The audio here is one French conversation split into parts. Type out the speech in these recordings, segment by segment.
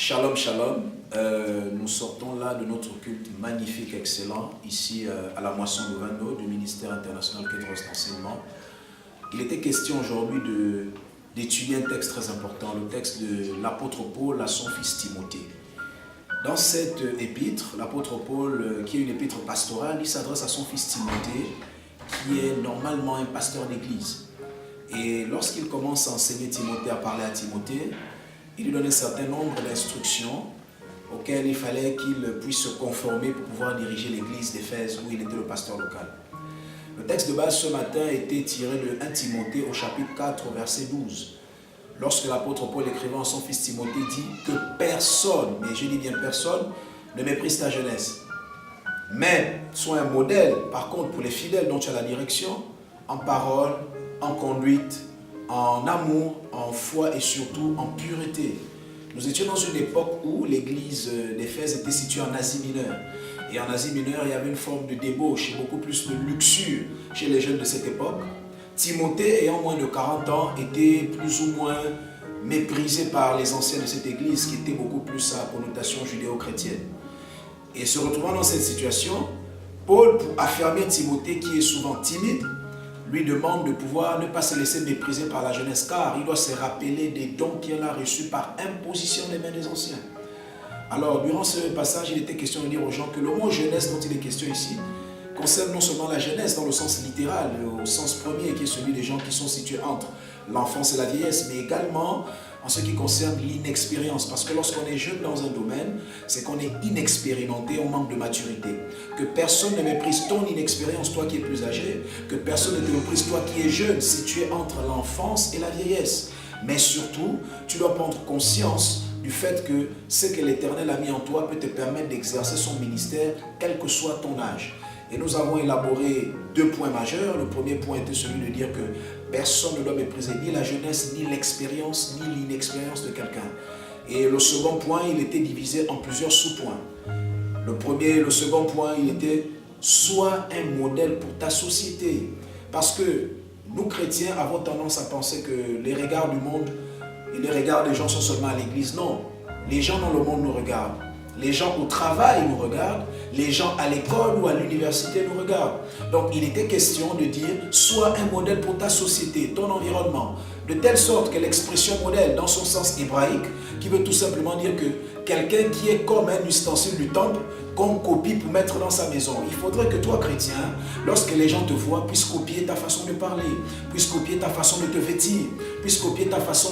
Shalom, shalom. Nous sortons là de notre culte magnifique, excellent, ici à la Moisson de Vano, du ministère international Kedros d'enseignement. Il était question aujourd'hui d'étudier un texte très important, le texte de l'apôtre Paul à son fils Timothée. Dans cette épître, l'apôtre Paul, qui est une épître pastorale, il s'adresse à son fils Timothée, qui est normalement un pasteur d'église. Et lorsqu'il commence à enseigner Timothée, à parler à Timothée, il lui donne un certain nombre d'instructions auxquelles il fallait qu'il puisse se conformer pour pouvoir diriger l'église d'Éphèse où il était le pasteur local. Le texte de base ce matin était tiré de 1 Timothée au chapitre 4, verset 12. Lorsque l'apôtre Paul écrivant à son fils Timothée dit que personne, mais je dis bien personne, ne méprise ta jeunesse. Mais sois un modèle, par contre, pour les fidèles dont tu as la direction, en parole, en conduite, en amour, en foi et surtout en pureté. Nous étions dans une époque où l'église d'Éphèse était située en Asie mineure. Et en Asie mineure, il y avait une forme de débauche et beaucoup plus de luxure chez les jeunes de cette époque. Timothée, ayant moins de 40 ans, était plus ou moins méprisé par les anciens de cette église qui était beaucoup plus à connotation judéo-chrétienne. Et se retrouvant dans cette situation, Paul, pour affermir Timothée qui est souvent timide, lui demande de pouvoir ne pas se laisser mépriser par la jeunesse, car il doit se rappeler des dons qu'il a reçus par imposition des mains des anciens. Alors, durant ce passage, il était question de dire aux gens que le mot jeunesse dont il est question ici concerne non seulement la jeunesse dans le sens littéral, au sens premier, qui est celui des gens qui sont situés entre l'enfance et la vieillesse, mais également en ce qui concerne l'inexpérience. Parce que lorsqu'on est jeune dans un domaine, c'est qu'on est inexpérimenté, on manque de maturité. Que personne ne méprise ton inexpérience, toi qui es plus âgé, que personne ne te méprise, toi qui es jeune, si tu es entre l'enfance et la vieillesse. Mais surtout, tu dois prendre conscience du fait que ce que l'Éternel a mis en toi peut te permettre d'exercer son ministère, quel que soit ton âge. Et nous avons élaboré 2 points majeurs. Le premier point était celui de dire que personne ne doit mépriser ni la jeunesse, ni l'expérience, ni l'inexpérience de quelqu'un. Et le second point, il était divisé en plusieurs sous-points. Le second point, il était sois un modèle pour ta société. Parce que nous, chrétiens, avons tendance à penser que les regards du monde et les regards des gens sont seulement à l'église. Non, les gens dans le monde nous regardent. Les gens au travail nous regardent, les gens à l'école ou à l'université nous regardent. Donc il était question de dire, sois un modèle pour ta société, ton environnement, de telle sorte que l'expression modèle, dans son sens hébraïque, qui veut tout simplement dire que quelqu'un qui est comme un ustensile du temple, qu'on copie pour mettre dans sa maison. Il faudrait que toi, chrétien, lorsque les gens te voient, puissent copier ta façon de parler, puissent copier ta façon de te vêtir, puissent copier ta façon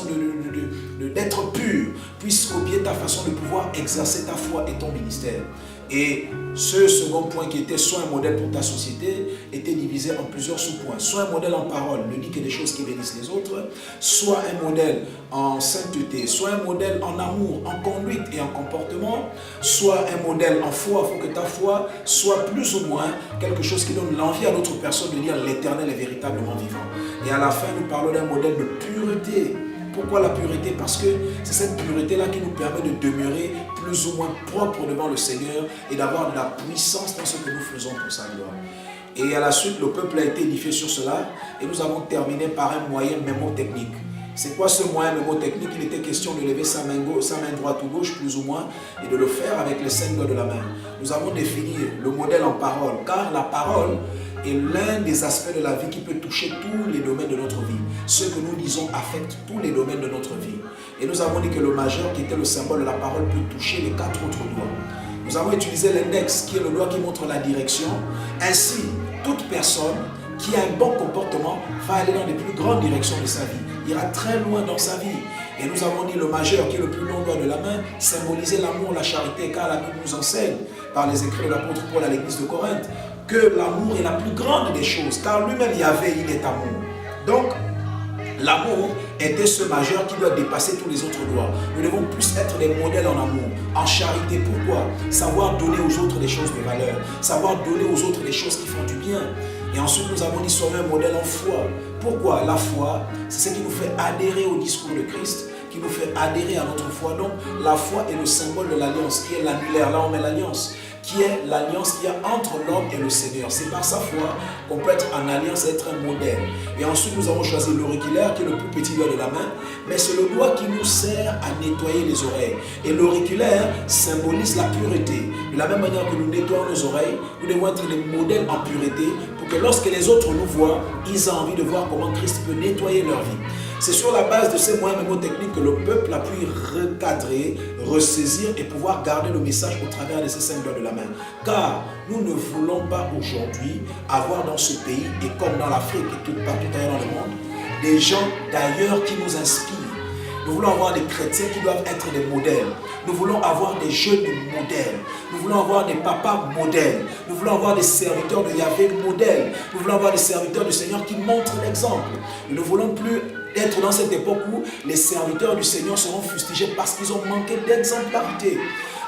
d'être pur, puissent copier ta façon de pouvoir exercer ta foi et ton ministère. Et ce second point qui était soit un modèle pour ta société était divisé en plusieurs sous-points. Soit un modèle en parole, ne dis que des choses qui bénissent les autres, soit un modèle en sainteté, soit un modèle en amour, en conduite et en comportement, soit un modèle en foi. Il faut que ta foi soit plus ou moins quelque chose qui donne l'envie à l'autre personne de dire l'Éternel est véritablement vivant. Et à la fin, nous parlons d'un modèle de pureté. Pourquoi la pureté? Parce que c'est cette pureté-là qui nous permet de demeurer plus ou moins propre devant le Seigneur et d'avoir de la puissance dans ce que nous faisons pour sa gloire. Et à la suite, le peuple a été édifié sur cela et nous avons terminé par un moyen mémotechnique. C'est quoi ce moyen mémotechnique? Il était question de lever sa main droite ou gauche plus ou moins et de le faire avec les 5 doigts de la main. Nous avons défini le modèle en parole, car la parole est l'un des aspects de la vie qui peut toucher tous les domaines de notre vie. Ce que nous disons affecte tous les domaines de notre vie. Et nous avons dit que le majeur, qui était le symbole de la parole, peut toucher les 4 autres doigts. Nous avons utilisé l'index, qui est le doigt qui montre la direction. Ainsi, toute personne qui a un bon comportement va aller dans les plus grandes directions de sa vie. Il ira très loin dans sa vie. Et nous avons dit le majeur, qui est le plus long doigt de la main, symbolisait l'amour, la charité, car la Bible nous enseigne, par les écrits de l'apôtre Paul à l'église de Corinthe, que l'amour est la plus grande des choses, car lui-même Yahvé, il est amour. Donc, l'amour était ce majeur qui doit dépasser tous les autres doigts. Nous devons plus être des modèles en amour, en charité. Pourquoi? Savoir donner aux autres des choses de valeur, savoir donner aux autres des choses qui font du bien. Et ensuite, nous avons dit soyons un modèle en foi. Pourquoi? La foi, c'est ce qui nous fait adhérer au discours de Christ, qui nous fait adhérer à notre foi. Donc, la foi est le symbole de l'alliance, qui est l'annulaire. Là, on met l'alliance, qui est l'alliance qu'il y a entre l'homme et le Seigneur. C'est par sa foi qu'on peut être en alliance et être un modèle. Et ensuite, nous avons choisi l'auriculaire, qui est le plus petit doigt de la main, mais c'est le doigt qui nous sert à nettoyer les oreilles. Et l'auriculaire symbolise la pureté. De la même manière que nous nettoyons nos oreilles, nous devons être des modèles en pureté pour que lorsque les autres nous voient, ils aient envie de voir comment Christ peut nettoyer leur vie. C'est sur la base de ces moyens mémotechniques que le peuple a pu recadrer, ressaisir et pouvoir garder le message au travers de ces 5 doigts de la main. Car nous ne voulons pas aujourd'hui avoir dans ce pays, et comme dans l'Afrique et tout partout ailleurs dans le monde, des gens d'ailleurs qui nous inspirent. Nous voulons avoir des chrétiens qui doivent être des modèles. Nous voulons avoir des jeunes modèles. Nous voulons avoir des papas modèles. Nous voulons avoir des serviteurs de Yahvé modèles. Nous voulons avoir des serviteurs du Seigneur qui montrent l'exemple. Nous ne voulons plus être dans cette époque où les serviteurs du Seigneur seront fustigés parce qu'ils ont manqué d'exemplarité.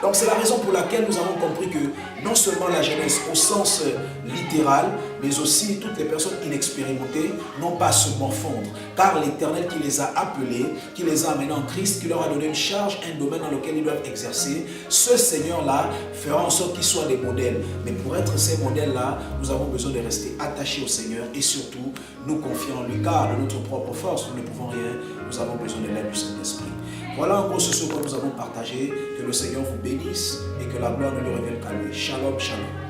Donc c'est la raison pour laquelle nous avons compris que non seulement la jeunesse au sens littéral, mais aussi toutes les personnes inexpérimentées n'ont pas à se morfondre. Car l'Éternel qui les a appelés, qui les a amenés en Christ, qui leur a donné une charge, un domaine dans lequel ils doivent exercer, ce Seigneur-là fera en sorte qu'ils soient des modèles. Mais pour être ces modèles-là, nous avons besoin de rester attachés au Seigneur et surtout nous confier en lui. Car de notre propre force, nous ne pouvons rien, nous avons besoin de l'aide du Saint-Esprit. Voilà en gros ce que nous avons partagé. Que le Seigneur vous bénisse et que la gloire ne lui révèle qu'à lui. Shalom, shalom.